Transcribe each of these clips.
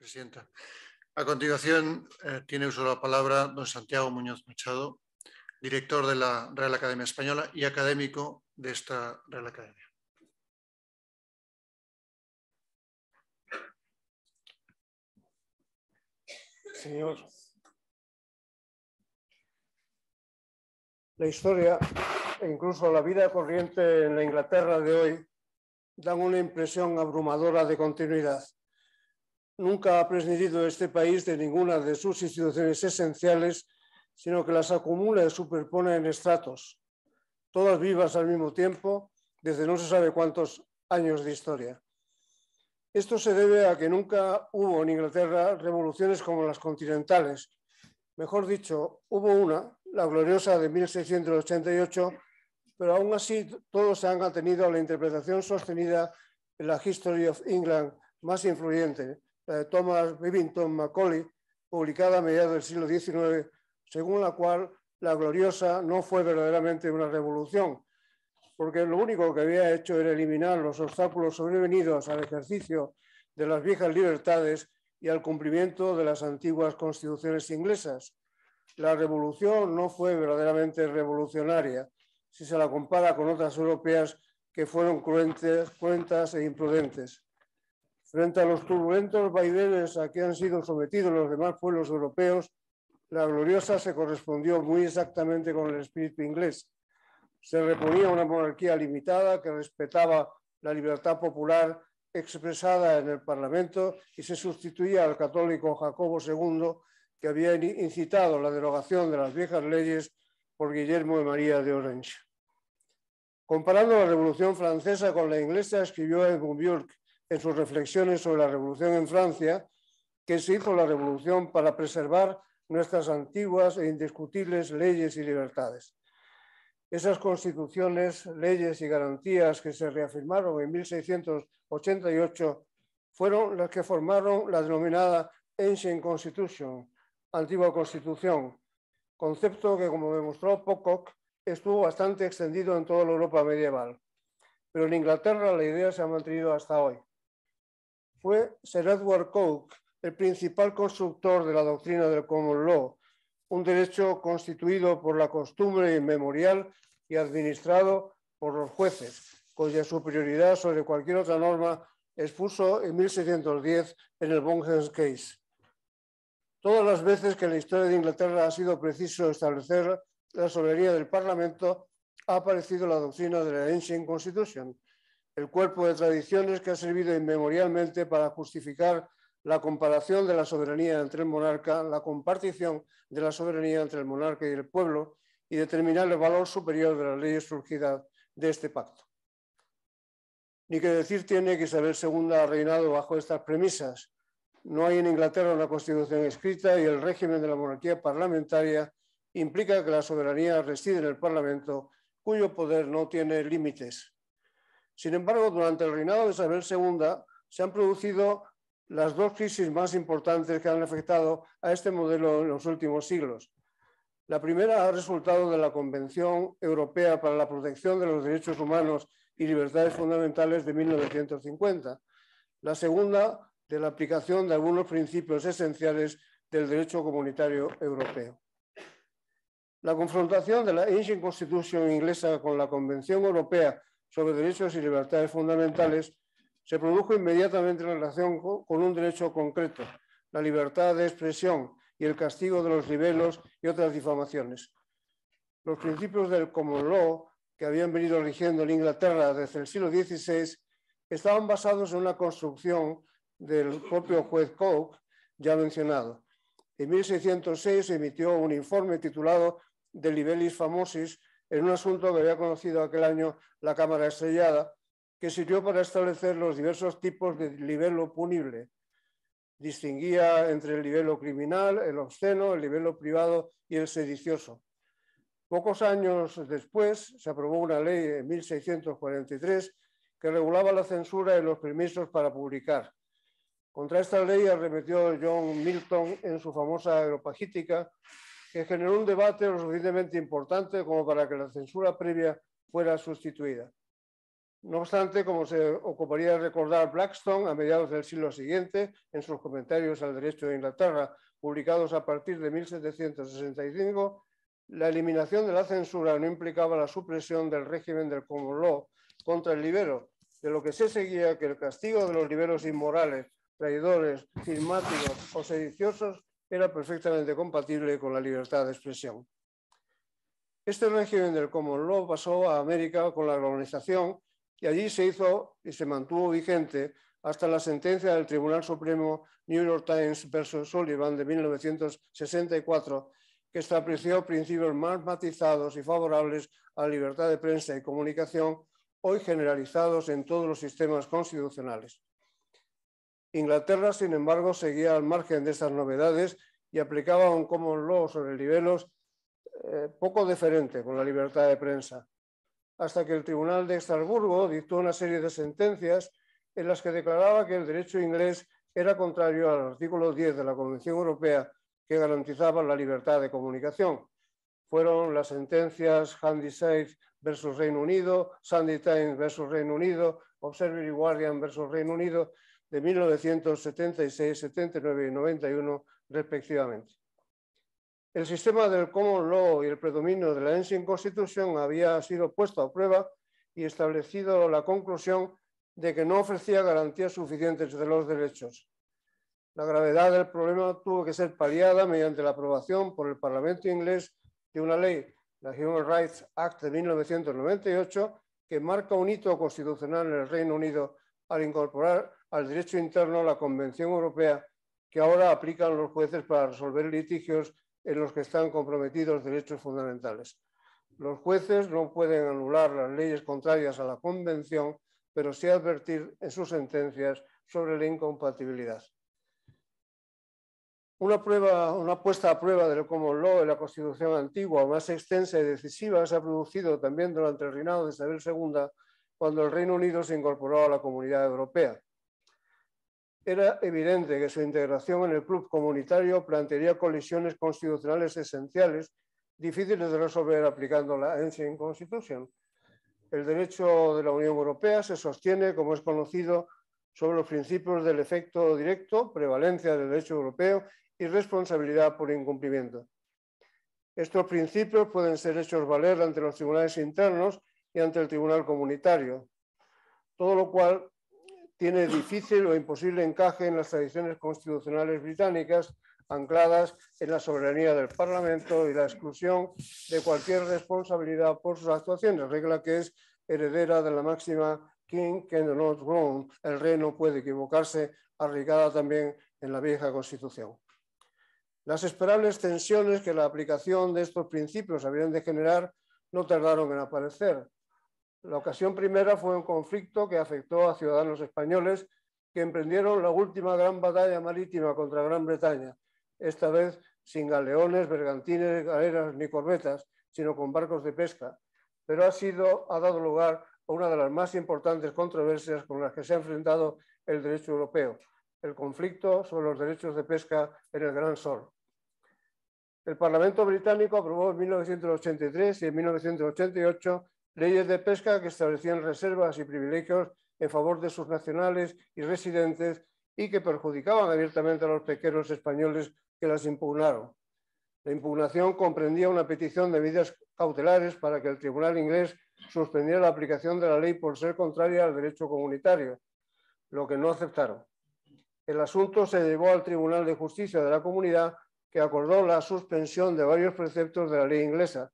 Presidenta. A continuación, tiene uso de la palabra don Santiago Muñoz Machado, director de la Real Academia Española y académico de esta Real Academia. Señor, la historia e incluso la vida corriente en la Inglaterra de hoy dan una impresión abrumadora de continuidad. Nunca ha prescindido este país de ninguna de sus instituciones esenciales, sino que las acumula y superpone en estratos, todas vivas al mismo tiempo, desde no se sabe cuántos años de historia. Esto se debe a que nunca hubo en Inglaterra revoluciones como las continentales. Mejor dicho, hubo una, la gloriosa de 1688, pero aún así todos se han atenido a la interpretación sostenida en la History of England más influyente, la de Thomas Babington Macaulay, publicada a mediados del siglo XIX, según la cual la gloriosa no fue verdaderamente una revolución, porque lo único que había hecho era eliminar los obstáculos sobrevenidos al ejercicio de las viejas libertades y al cumplimiento de las antiguas constituciones inglesas. La revolución no fue verdaderamente revolucionaria, si se la compara con otras europeas que fueron cruentas e imprudentes. Frente a los turbulentos vaivenes a que han sido sometidos los demás pueblos europeos, la gloriosa se correspondió muy exactamente con el espíritu inglés. Se reponía una monarquía limitada que respetaba la libertad popular expresada en el Parlamento y se sustituía al católico Jacobo II, que había incitado la derogación de las viejas leyes por Guillermo de María de Orange. Comparando la Revolución Francesa con la inglesa, escribió Edmund Burke en sus reflexiones sobre la Revolución en Francia, que se hizo la revolución para preservar nuestras antiguas e indiscutibles leyes y libertades. Esas constituciones, leyes y garantías que se reafirmaron en 1688 fueron las que formaron la denominada Ancient Constitution, antigua constitución, concepto que, como demostró Pocock, estuvo bastante extendido en toda la Europa medieval. Pero en Inglaterra la idea se ha mantenido hasta hoy. Fue Sir Edward Coke el principal constructor de la doctrina del Common Law, un derecho constituido por la costumbre inmemorial y administrado por los jueces, cuya superioridad sobre cualquier otra norma expuso en 1610 en el Bongers Case. Todas las veces que en la historia de Inglaterra ha sido preciso establecer la soberanía del Parlamento, ha aparecido la doctrina de la Ancient Constitution, el cuerpo de tradiciones que ha servido inmemorialmente para justificar la comparación de la soberanía entre el monarca, la compartición de la soberanía entre el monarca y el pueblo y determinar el valor superior de las leyes surgidas de este pacto. Ni que decir tiene que Isabel II ha reinado bajo estas premisas. No hay en Inglaterra una constitución escrita y el régimen de la monarquía parlamentaria implica que la soberanía reside en el Parlamento, cuyo poder no tiene límites. Sin embargo, durante el reinado de Isabel II se han producido las dos crisis más importantes que han afectado a este modelo en los últimos siglos. La primera ha resultado de la Convención Europea para la Protección de los Derechos Humanos y Libertades Fundamentales de 1950. La segunda, de la aplicación de algunos principios esenciales del derecho comunitario europeo. La confrontación de la Ancient Constitution inglesa con la Convención Europea sobre Derechos y Libertades Fundamentales se produjo inmediatamente en relación con un derecho concreto, la libertad de expresión y el castigo de los libelos y otras difamaciones. Los principios del Common Law, que habían venido rigiendo en Inglaterra desde el siglo XVI, estaban basados en una construcción del propio juez Coke, ya mencionado. En 1606 emitió un informe titulado De Libellis Famosis en un asunto que había conocido aquel año la Cámara Estrellada, que sirvió para establecer los diversos tipos de libelo punible. Distinguía entre el libelo criminal, el obsceno, el libelo privado y el sedicioso. Pocos años después se aprobó una ley en 1643 que regulaba la censura y los permisos para publicar. Contra esta ley arremetió John Milton en su famosa Areopagítica, que generó un debate lo suficientemente importante como para que la censura previa fuera sustituida. No obstante, como se ocuparía de recordar Blackstone a mediados del siglo siguiente, en sus comentarios al derecho de Inglaterra, publicados a partir de 1765, la eliminación de la censura no implicaba la supresión del régimen del common law contra el libelo, de lo que se seguía que el castigo de los liberos inmorales, traidores, cismáticos o sediciosos era perfectamente compatible con la libertad de expresión. Este régimen del common law pasó a América con la globalización y allí se hizo y se mantuvo vigente hasta la sentencia del Tribunal Supremo New York Times versus Sullivan de 1964, que estableció principios más matizados y favorables a la libertad de prensa y comunicación, hoy generalizados en todos los sistemas constitucionales. Inglaterra, sin embargo, seguía al margen de estas novedades y aplicaba un common law sobre libelos poco diferente con la libertad de prensa, hasta que el Tribunal de Estrasburgo dictó una serie de sentencias en las que declaraba que el derecho inglés era contrario al artículo 10 de la Convención Europea que garantizaba la libertad de comunicación. Fueron las sentencias Handyside versus Reino Unido, Sunday Times versus Reino Unido, Observer y Guardian versus Reino Unido de 1976, 79 y 91 respectivamente. El sistema del common law y el predominio de la Ancient Constitution había sido puesto a prueba y establecido la conclusión de que no ofrecía garantías suficientes de los derechos. La gravedad del problema tuvo que ser paliada mediante la aprobación por el Parlamento inglés de una ley, la Human Rights Act de 1998, que marca un hito constitucional en el Reino Unido al incorporar al derecho interno la Convención Europea que ahora aplican los jueces para resolver litigios en los que están comprometidos derechos fundamentales. Los jueces no pueden anular las leyes contrarias a la Convención, pero sí advertir en sus sentencias sobre la incompatibilidad. Una puesta a prueba del common law en la Constitución antigua, más extensa y decisiva, se ha producido también durante el reinado de Isabel II, cuando el Reino Unido se incorporó a la Comunidad Europea. Era evidente que su integración en el club comunitario plantearía colisiones constitucionales esenciales, difíciles de resolver aplicando la Ancient Constitution. El derecho de la Unión Europea se sostiene, como es conocido, sobre los principios del efecto directo, prevalencia del derecho europeo y responsabilidad por incumplimiento. Estos principios pueden ser hechos valer ante los tribunales internos y ante el tribunal comunitario, todo lo cual tiene difícil o imposible encaje en las tradiciones constitucionales británicas ancladas en la soberanía del Parlamento y la exclusión de cualquier responsabilidad por sus actuaciones, regla que es heredera de la máxima King cannot wrong, el rey no puede equivocarse, arraigada también en la vieja Constitución. Las esperables tensiones que la aplicación de estos principios habían de generar no tardaron en aparecer. La ocasión primera fue un conflicto que afectó a ciudadanos españoles que emprendieron la última gran batalla marítima contra Gran Bretaña, esta vez sin galeones, bergantines, galeras ni corbetas, sino con barcos de pesca, pero ha dado lugar a una de las más importantes controversias con las que se ha enfrentado el derecho europeo, el conflicto sobre los derechos de pesca en el Gran Sur. El Parlamento británico aprobó en 1983 y en 1988 leyes de pesca que establecían reservas y privilegios en favor de sus nacionales y residentes y que perjudicaban abiertamente a los pesqueros españoles que las impugnaron. La impugnación comprendía una petición de medidas cautelares para que el tribunal inglés suspendiera la aplicación de la ley por ser contraria al derecho comunitario, lo que no aceptaron. El asunto se llevó al Tribunal de Justicia de la Comunidad, que acordó la suspensión de varios preceptos de la ley inglesa.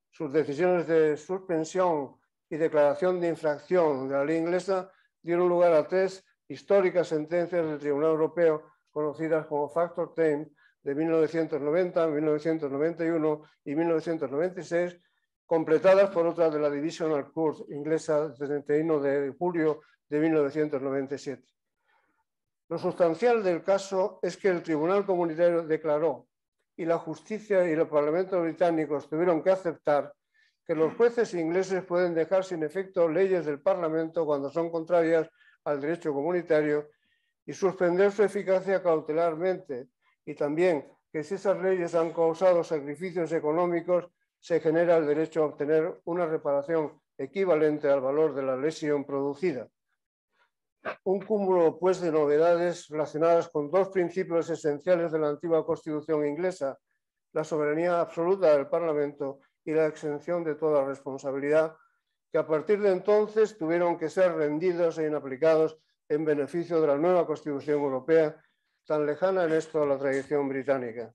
Sus decisiones de suspensión y declaración de infracción de la ley inglesa dieron lugar a 3 históricas sentencias del Tribunal Europeo, conocidas como Factor Time, de 1990, 1991 y 1996, completadas por otras de la Divisional Court inglesa del 31 de julio de 1997. Lo sustancial del caso es que el Tribunal Comunitario declaró, y la justicia y el Parlamento británicos tuvieron que aceptar, que los jueces ingleses pueden dejar sin efecto leyes del Parlamento cuando son contrarias al derecho comunitario y suspender su eficacia cautelarmente, y también que si esas leyes han causado sacrificios económicos, se genera el derecho a obtener una reparación equivalente al valor de la lesión producida. Un cúmulo, pues, de novedades relacionadas con dos principios esenciales de la antigua Constitución inglesa: la soberanía absoluta del Parlamento y la exención de toda responsabilidad, que a partir de entonces tuvieron que ser rendidos e inaplicados en beneficio de la nueva Constitución Europea, tan lejana en esto a la tradición británica.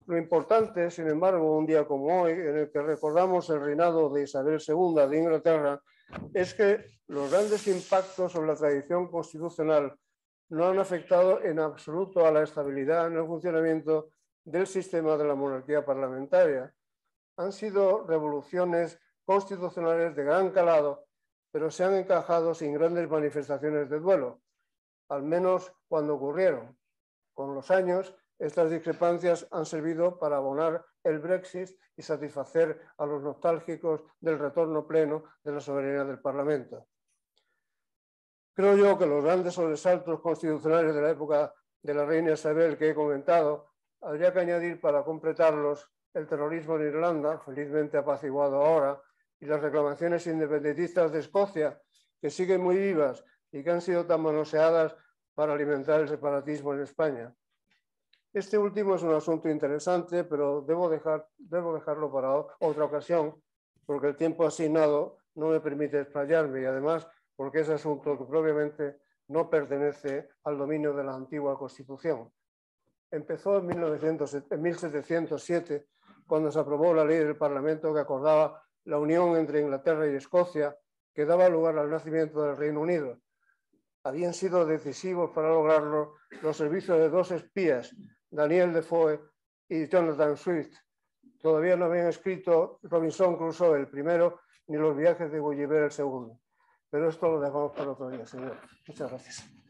Lo importante, sin embargo, un día como hoy, en el que recordamos el reinado de Isabel II de Inglaterra, es que los grandes impactos sobre la tradición constitucional no han afectado en absoluto a la estabilidad en el funcionamiento del sistema de la monarquía parlamentaria. Han sido revoluciones constitucionales de gran calado, pero se han encajado sin grandes manifestaciones de duelo, al menos cuando ocurrieron. Con los años, estas discrepancias han servido para abonar el Brexit y satisfacer a los nostálgicos del retorno pleno de la soberanía del Parlamento. Creo yo que los grandes sobresaltos constitucionales de la época de la reina Isabel que he comentado, habría que añadir para completarlos el terrorismo en Irlanda, felizmente apaciguado ahora, y las reclamaciones independentistas de Escocia, que siguen muy vivas y que han sido tan manoseadas para alimentar el separatismo en España. Este último es un asunto interesante, pero debo dejarlo para otra ocasión, porque el tiempo asignado no me permite explayarme y además porque es asunto que propiamente no pertenece al dominio de la antigua Constitución. Empezó en 1707, cuando se aprobó la ley del Parlamento que acordaba la unión entre Inglaterra y Escocia, que daba lugar al nacimiento del Reino Unido. Habían sido decisivos para lograrlo los servicios de dos espías, Daniel Defoe y Jonathan Swift. Todavía no habían escrito Robinson Crusoe el primero, ni los viajes de Gulliver el segundo. Pero esto lo dejamos para otro día, señor. Muchas gracias.